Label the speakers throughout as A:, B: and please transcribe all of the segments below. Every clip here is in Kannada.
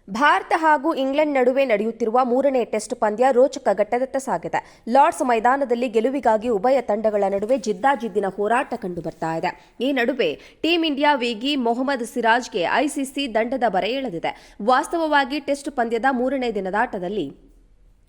A: ಭಾರತ ಹಾಗೂ ಇಂಗ್ಲೆಂಡ್ ನಡುವೆ ನಡೆಯುತ್ತಿರುವ ಮೂರನೇ ಟೆಸ್ಟ್ ಪಂದ್ಯ ರೋಚಕ ಘಟ್ಟದತ್ತ ಸಾಗಿದೆ. ಲಾರ್ಡ್ಸ್ ಮೈದಾನದಲ್ಲಿ ಗೆಲುವಿಗಾಗಿ ಉಭಯ ತಂಡಗಳ ನಡುವೆ ಜಿದ್ದಾಜಿದ್ದಿನ ಹೋರಾಟ ಕಂಡುಬರ್ತಾ ಇದೆ. ಈ ನಡುವೆ ಟೀಂ ಇಂಡಿಯಾ ವೇಗಿ ಮೊಹಮ್ಮದ್ ಸಿರಾಜ್ಗೆ ಐಸಿಸಿ ದಂಡದ ಬರೆ ಎಳೆದಿದೆ. ವಾಸ್ತವವಾಗಿ ಟೆಸ್ಟ್ ಪಂದ್ಯದ ಮೂರನೇ ದಿನದಾಟದಲ್ಲಿ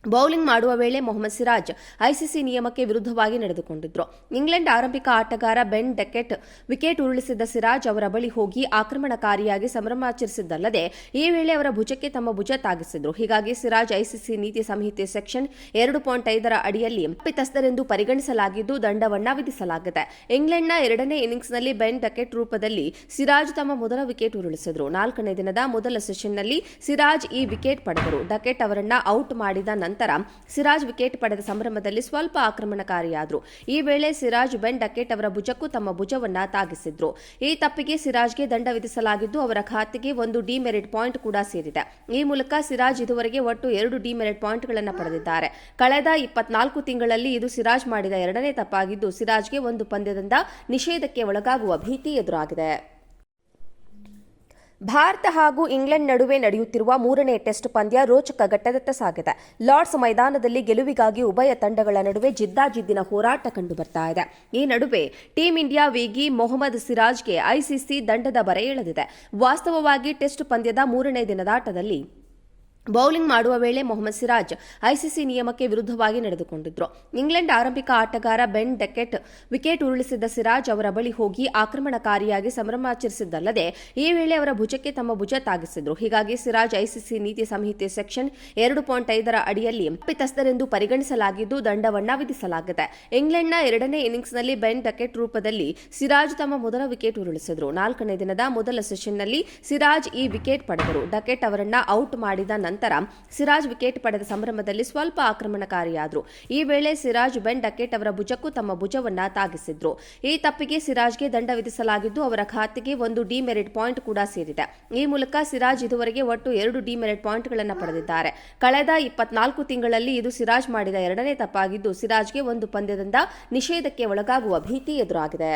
A: ಬೌಲಿಂಗ್ ಮಾಡುವ ವೇಳೆ ಮೊಹಮ್ಮದ್ ಸಿರಾಜ್ ಐಸಿಸಿ ನಿಯಮಕ್ಕೆ ವಿರುದ್ಧವಾಗಿ ನಡೆದುಕೊಂಡಿದ್ರು. ಇಂಗ್ಲೆಂಡ್ ಆರಂಭಿಕ ಆಟಗಾರ ಬೆನ್ ಡೆಕೆಟ್ ವಿಕೆಟ್ ಉರುಳಿಸಿದ್ದ ಸಿರಾಜ್ ಅವರ ಬಳಿ ಹೋಗಿ ಆಕ್ರಮಣಕಾರಿಯಾಗಿ ಸಂಭ್ರಮಾಚರಿಸಿದ್ದಲ್ಲದೆ ಈ ವೇಳೆ ಅವರ ಭುಜಕ್ಕೆ ತಮ್ಮ ಭುಜ ತಾಗಿಸಿದ್ರು. ಹೀಗಾಗಿ ಸಿರಾಜ್ ಐಸಿಸಿ ನೀತಿ ಸಂಹಿತೆ ಸೆಕ್ಷನ್ 2.5 ಅಡಿಯಲ್ಲಿ ತಪ್ಪಿತಸ್ಥರೆಂದು ಪರಿಗಣಿಸಲಾಗಿದ್ದು ದಂಡವನ್ನ ವಿಧಿಸಲಾಗಿದೆ. ಇಂಗ್ಲೆಂಡ್ನ ಎರಡನೇ ಇನ್ನಿಂಗ್ಸ್ನಲ್ಲಿ ಬೆನ್ ಡೆಕೆಟ್ ರೂಪದಲ್ಲಿ ಸಿರಾಜ್ ತಮ್ಮ ಮೊದಲ ವಿಕೆಟ್ ಉರುಳಿಸಿದ್ರು. 4ನೇ ದಿನದ ಮೊದಲ ಸೆಷನ್ನಲ್ಲಿ ಸಿರಾಜ್ ಈ ವಿಕೆಟ್ ಪಡೆದರು. ಡೆಕೆಟ್ ಅವರನ್ನ ಔಟ್ ಮಾಡಿದ ನಂತರ ಸಿರಾಜ್ ವಿಕೆಟ್ ಪಡೆದ ಸಂಭ್ರಮದಲ್ಲಿ ಸ್ವಲ್ಪ ಆಕ್ರಮಣಕಾರಿಯಾದರು. ಈ ವೇಳೆ ಸಿರಾಜ್ ಬೆನ್ ಡೆಕೆಟ್ ಅವರ ಭುಜಕ್ಕೂ ತಮ್ಮ ಭುಜವನ್ನ ತಾಗಿಸಿದ್ರು. ಈ ತಪ್ಪಿಗೆ ಸಿರಾಜ್ಗೆ ದಂಡ ವಿಧಿಸಲಾಗಿದ್ದು ಅವರ ಖಾತೆಗೆ ಒಂದು ಡಿಮೆರಿಟ್ ಪಾಯಿಂಟ್ ಕೂಡ ಸೇರಿದೆ. ಈ ಮೂಲಕ ಸಿರಾಜ್ ಇದುವರೆಗೆ ಒಟ್ಟು 2 ಡಿಮೆರಿಟ್ ಪಾಯಿಂಟ್ಗಳನ್ನು ಪಡೆದಿದ್ದಾರೆ. ಕಳೆದ 24 ತಿಂಗಳಲ್ಲಿ ಇದು ಸಿರಾಜ್ ಮಾಡಿದ ಎರಡನೇ ತಪ್ಪಾಗಿದ್ದು ಸಿರಾಜ್ಗೆ ಒಂದು ಪಂದ್ಯದಿಂದ ನಿಷೇಧಕ್ಕೆ ಒಳಗಾಗುವ ಭೀತಿ ಎದುರಾಗಿದೆ. ಭಾರತ ಹಾಗೂ ಇಂಗ್ಲೆಂಡ್ ನಡುವೆ ನಡೆಯುತ್ತಿರುವ ಮೂರನೇ ಟೆಸ್ಟ್ ಪಂದ್ಯ ರೋಚಕ ಘಟ್ಟದತ್ತ ಸಾಗಿದೆ. ಲಾರ್ಡ್ಸ್ ಮೈದಾನದಲ್ಲಿ ಗೆಲುವಿಗಾಗಿ ಉಭಯ ತಂಡಗಳ ನಡುವೆ ಜಿದ್ದಾಜಿದ್ದಿನ ಹೋರಾಟ ಕಂಡುಬರ್ತಾ ಇದೆ. ಈ ನಡುವೆ ಟೀಂ ಇಂಡಿಯಾ ವೇಗಿ ಮೊಹಮ್ಮದ್ ಸಿರಾಜ್ಗೆ ಐಸಿಸಿ ದಂಡದ ಬರೆ ಎಳೆದಿದೆ. ವಾಸ್ತವವಾಗಿ ಟೆಸ್ಟ್ ಪಂದ್ಯದ ಮೂರನೇ ದಿನದಾಟದಲ್ಲಿ ಬೌಲಿಂಗ್ ಮಾಡುವ ವೇಳೆ ಮೊಹಮ್ಮದ್ ಸಿರಾಜ್ ಐಸಿಸಿ ನಿಯಮಕ್ಕೆ ವಿರುದ್ಧವಾಗಿ ನಡೆದುಕೊಂಡಿದ್ರು. ಇಂಗ್ಲೆಂಡ್ ಆರಂಭಿಕ ಆಟಗಾರ ಬೆನ್ ಡೆಕೆಟ್ ವಿಕೆಟ್ ಉರುಳಿಸಿದ್ದ ಸಿರಾಜ್ ಅವರ ಬಳಿ ಹೋಗಿ ಆಕ್ರಮಣಕಾರಿಯಾಗಿ ಸಂಭ್ರಮಾಚರಿಸಿದ್ದಲ್ಲದೆ ಈ ವೇಳೆ ಅವರ ಭುಜಕ್ಕೆ ತಮ್ಮ ಭುಜ ತಾಗಿಸಿದ್ರು. ಹೀಗಾಗಿ ಸಿರಾಜ್ ಐಸಿಸಿ ನೀತಿ ಸಂಹಿತೆ ಸೆಕ್ಷನ್ 2.5 ಅಡಿಯಲ್ಲಿ ತಪ್ಪಿತಸ್ಥರೆಂದು ಪರಿಗಣಿಸಲಾಗಿದ್ದು ದಂಡವನ್ನ ವಿಧಿಸಲಾಗಿದೆ. ಇಂಗ್ಲೆಂಡ್ನ ಎರಡನೇ ಇನ್ನಿಂಗ್ಸ್ನಲ್ಲಿ ಬೆನ್ ಡೆಕೆಟ್ ರೂಪದಲ್ಲಿ ಸಿರಾಜ್ ತಮ್ಮ ಮೊದಲ ವಿಕೆಟ್ ಉರುಳಿಸಿದ್ರು. 4ನೇ ದಿನದ ಮೊದಲ ಸೆಷನ್ನಲ್ಲಿ ಸಿರಾಜ್ ಈ ವಿಕೆಟ್ ಪಡೆದರು. ಡೆಕೆಟ್ ಅವರನ್ನ ಔಟ್ ಮಾಡಿದ ನಂತರ ಸಿರಾಜ್ ವಿಕೆಟ್ ಪಡೆದ ಸಂಭ್ರಮದಲ್ಲಿ ಸ್ವಲ್ಪ ಆಕ್ರಮಣಕಾರಿಯಾದರು. ಈ ವೇಳೆ ಸಿರಾಜ್ ಬೆನ್ ಡೆಕೆಟ್ ಅವರ ಭುಜಕ್ಕೂ ತಮ್ಮ ಭುಜವನ್ನ ತಾಗಿಸಿದ್ರು. ಈ ತಪ್ಪಿಗೆ ಸಿರಾಜ್ಗೆ ದಂಡ ವಿಧಿಸಲಾಗಿದ್ದು ಅವರ ಖಾತೆಗೆ ಒಂದು ಡಿಮೆರಿಟ್ ಪಾಯಿಂಟ್ ಕೂಡ ಸೇರಿದೆ. ಈ ಮೂಲಕ ಸಿರಾಜ್ ಇದುವರೆಗೆ ಒಟ್ಟು 2 ಡಿಮೆರಿಟ್ ಪಾಯಿಂಟ್ಗಳನ್ನು ಪಡೆದಿದ್ದಾರೆ. ಕಳೆದ 24 ತಿಂಗಳಲ್ಲಿ ಇದು ಸಿರಾಜ್ ಮಾಡಿದ ಎರಡನೇ ತಪ್ಪಾಗಿದ್ದು ಸಿರಾಜ್ಗೆ ಒಂದು ಪಂದ್ಯದಿಂದ ನಿಷೇಧಕ್ಕೆ ಒಳಗಾಗುವ ಭೀತಿ ಎದುರಾಗಿದೆ.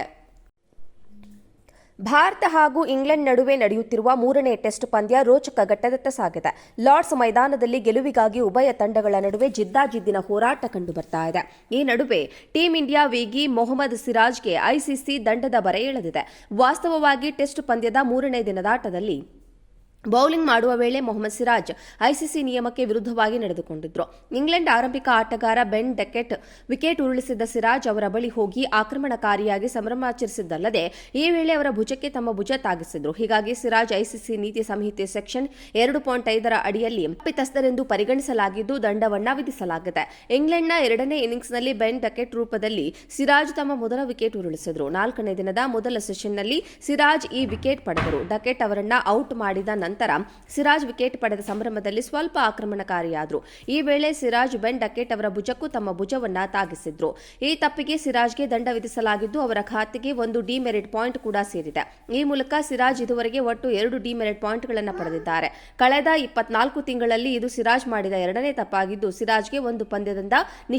A: ಭಾರತ ಹಾಗೂ ಇಂಗ್ಲೆಂಡ್ ನಡುವೆ ನಡೆಯುತ್ತಿರುವ ಮೂರನೇ ಟೆಸ್ಟ್ ಪಂದ್ಯ ರೋಚಕ ಘಟ್ಟದತ್ತ ಸಾಗಿದೆ. ಲಾರ್ಡ್ಸ್ ಮೈದಾನದಲ್ಲಿ ಗೆಲುವಿಗಾಗಿ ಉಭಯ ತಂಡಗಳ ನಡುವೆ ಜಿದ್ದಾಜಿದ್ದಿನ ಹೋರಾಟ ಕಂಡುಬರ್ತಾ ಇದೆ. ಈ ನಡುವೆ ಟೀಂ ಇಂಡಿಯಾ ವೇಗಿ ಮೊಹಮ್ಮದ್ ಸಿರಾಜ್ಗೆ ಐಸಿಸಿ ದಂಡದ ಬರೆ ಎಳೆದಿದೆ. ವಾಸ್ತವವಾಗಿ ಟೆಸ್ಟ್ ಪಂದ್ಯದ ಮೂರನೇ ದಿನದಾಟದಲ್ಲಿ ಬೌಲಿಂಗ್ ಮಾಡುವ ವೇಳೆ ಮೊಹಮ್ಮದ್ ಸಿರಾಜ್ ಐಸಿಸಿ ನಿಯಮಕ್ಕೆ ವಿರುದ್ಧವಾಗಿ ನಡೆದುಕೊಂಡಿದ್ರು. ಇಂಗ್ಲೆಂಡ್ ಆರಂಭಿಕ ಆಟಗಾರ ಬೆನ್ ಡೆಕೆಟ್ ವಿಕೆಟ್ ಉರುಳಿಸಿದ್ದ ಸಿರಾಜ್ ಅವರ ಬಳಿ ಹೋಗಿ ಆಕ್ರಮಣಕಾರಿಯಾಗಿ ಸಂಭ್ರಮಾಚರಿಸಿದ್ದಲ್ಲದೆ ಈ ವೇಳೆ ಅವರ ಭುಜಕ್ಕೆ ತಮ್ಮ ಭುಜ ತಾಗಿಸಿದ್ರು. ಹೀಗಾಗಿ ಸಿರಾಜ್ ಐಸಿಸಿ ನೀತಿ ಸಂಹಿತೆ ಸೆಕ್ಷನ್ 2.5 ಅಡಿಯಲ್ಲಿ ತಪ್ಪಿತಸ್ಥರೆಂದು ಪರಿಗಣಿಸಲಾಗಿದ್ದು ದಂಡವನ್ನ ವಿಧಿಸಲಾಗಿದೆ. ಇಂಗ್ಲೆಂಡ್ನ ಎರಡನೇ ಇನ್ನಿಂಗ್ಸ್ನಲ್ಲಿ ಬೆನ್ ಡೆಕೆಟ್ ರೂಪದಲ್ಲಿ ಸಿರಾಜ್ ತಮ್ಮ ಮೊದಲ ವಿಕೆಟ್ ಉರುಳಿಸಿದ್ರು. 4ನೇ ದಿನದ ಮೊದಲ ಸೆಷನ್ನಲ್ಲಿ ಸಿರಾಜ್ ಈ ವಿಕೆಟ್ ಪಡೆದರು. ಡೆಕೆಟ್ ಅವರನ್ನ ಔಟ್ ಮಾಡಿದ ನಂತರ ಸಿರಾಜ್ ವಿಕೆಟ್ ಪಡೆದ ಸಂಭ್ರಮದಲ್ಲಿ ಸ್ವಲ್ಪ ಆಕ್ರಮಣಕಾರಿಯಾದರು. ಈ ವೇಳೆ ಸಿರಾಜ್ ಬೆನ್ ಡೆಕೆಟ್ ಅವರ ಭುಜಕ್ಕೂ ತಮ್ಮ ಭುಜವನ್ನ ತಾಗಿಸಿದ್ರು. ಈ ತಪ್ಪಿಗೆ ಸಿರಾಜ್ಗೆ ದಂಡ ವಿಧಿಸಲಾಗಿದ್ದು ಅವರ ಖಾತೆಗೆ ಒಂದು ಡಿಮೆರಿಟ್ ಪಾಯಿಂಟ್ ಕೂಡ ಸೇರಿದೆ. ಈ ಮೂಲಕ ಸಿರಾಜ್ ಇದುವರೆಗೆ ಒಟ್ಟು 2 ಡಿಮೆರಿಟ್ ಪಾಯಿಂಟ್ಗಳನ್ನು ಪಡೆದಿದ್ದಾರೆ. ಕಳೆದ 24 ತಿಂಗಳಲ್ಲಿ ಇದು ಸಿರಾಜ್ ಮಾಡಿದ ಎರಡನೇ ತಪ್ಪಾಗಿದ್ದು ಸಿರಾಜ್ಗೆ ಒಂದು ಪಂದ್ಯದಿಂದ